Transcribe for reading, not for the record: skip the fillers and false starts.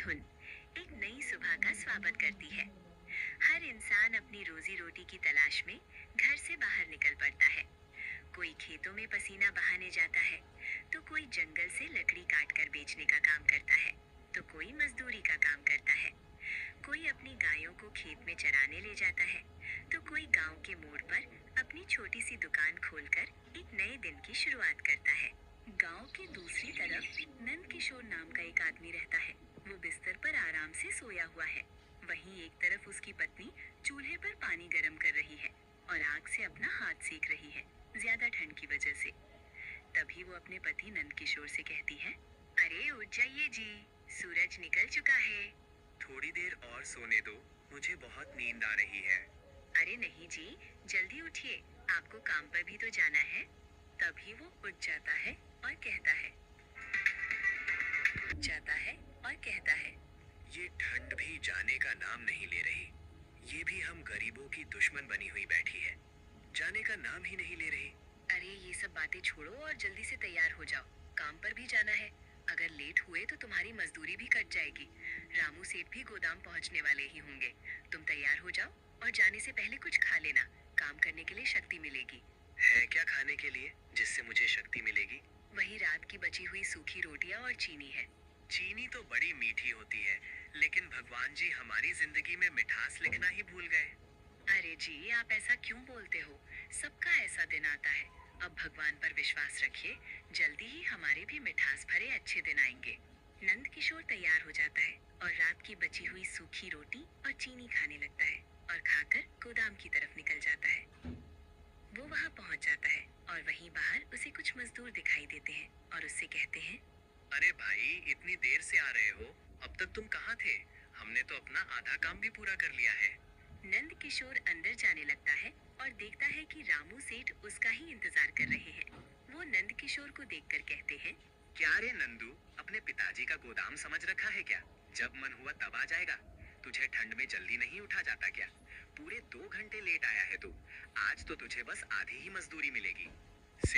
धुन एक नई सुबह का स्वागत करती है। हर इंसान अपनी रोजी रोटी की तलाश में घर से बाहर निकल पड़ता है। कोई खेतों में पसीना बहाने जाता है, तो कोई जंगल से लकड़ी काट कर बेचने का काम करता है, तो कोई मजदूरी का काम करता है। कोई अपनी गायों को खेत में चराने ले जाता है, तो कोई गांव के मोड़ पर अपनी छोटी सी दुकान खोलकर एक नए दिन की शुरुआत करता है। गांव की दूसरी तरफ नंद किशोर नाम का एक आदमी रहता है। वो बिस्तर पर आराम से सोया हुआ है। वहीं एक तरफ उसकी पत्नी चूल्हे पर पानी गर्म कर रही है और आग से अपना हाथ सेक रही है, ज्यादा ठंड की वजह से। तभी वो अपने पति नंद किशोर से कहती है, अरे उठ जाइए जी, सूरज निकल चुका है। थोड़ी देर और सोने दो, मुझे बहुत नींद आ रही है। अरे नहीं जी, जल्दी उठिए, आपको काम पर भी तो जाना है। तभी वो उठ जाता है और कहता है, ये ठंड भी जाने का नाम नहीं ले रही। ये भी हम गरीबों की दुश्मन बनी हुई बैठी है, जाने का नाम ही नहीं ले रही। अरे ये सब बातें छोड़ो और जल्दी से तैयार हो जाओ, काम पर भी जाना है। अगर लेट हुए तो तुम्हारी मजदूरी भी कट जाएगी। रामू सेठ भी गोदाम पहुंचने वाले ही होंगे। तुम तैयार हो जाओ और जाने से पहले कुछ खा लेना, काम करने के लिए शक्ति मिलेगी। है क्या खाने के लिए जिससे मुझे शक्ति मिलेगी? वही रात की बची हुई सूखी रोटियां और चीनी है। चीनी तो बड़ी मीठी होती है, लेकिन भगवान जी हमारी जिंदगी में मिठास लिखना ही भूल गए। अरे जी, आप ऐसा क्यों बोलते हो? सबका ऐसा दिन आता है। अब भगवान पर विश्वास रखिए, जल्दी ही हमारे भी मिठास भरे अच्छे दिन आएंगे। नंद किशोर तैयार हो जाता है और रात की बची हुई सूखी रोटी और चीनी खाने लगता है और खाकर गोदाम की तरफ निकल जाता है। वो वहां पहुंच जाता है और वहीं बाहर उसे कुछ मजदूर दिखाई देते हैं और उससे कहते हैं, अरे भाई, इतनी देर से आ रहे हो, अब तक तुम कहाँ थे? हमने तो अपना आधा काम भी पूरा कर लिया है। नंद किशोर अंदर जाने लगता है और देखता है कि रामू सेठ उसका ही इंतजार कर रहे हैं। वो नंद किशोर को देखकर कहते हैं, क्या रे नंदू, अपने पिताजी का गोदाम समझ रखा है क्या? जब मन हुआ तब आ जाएगा। तुझे ठंड में जल्दी नहीं उठा जाता क्या? पूरे 2 घंटे लेट आया है तू। आज तो तुझे बस आधी ही मजदूरी मिलेगी।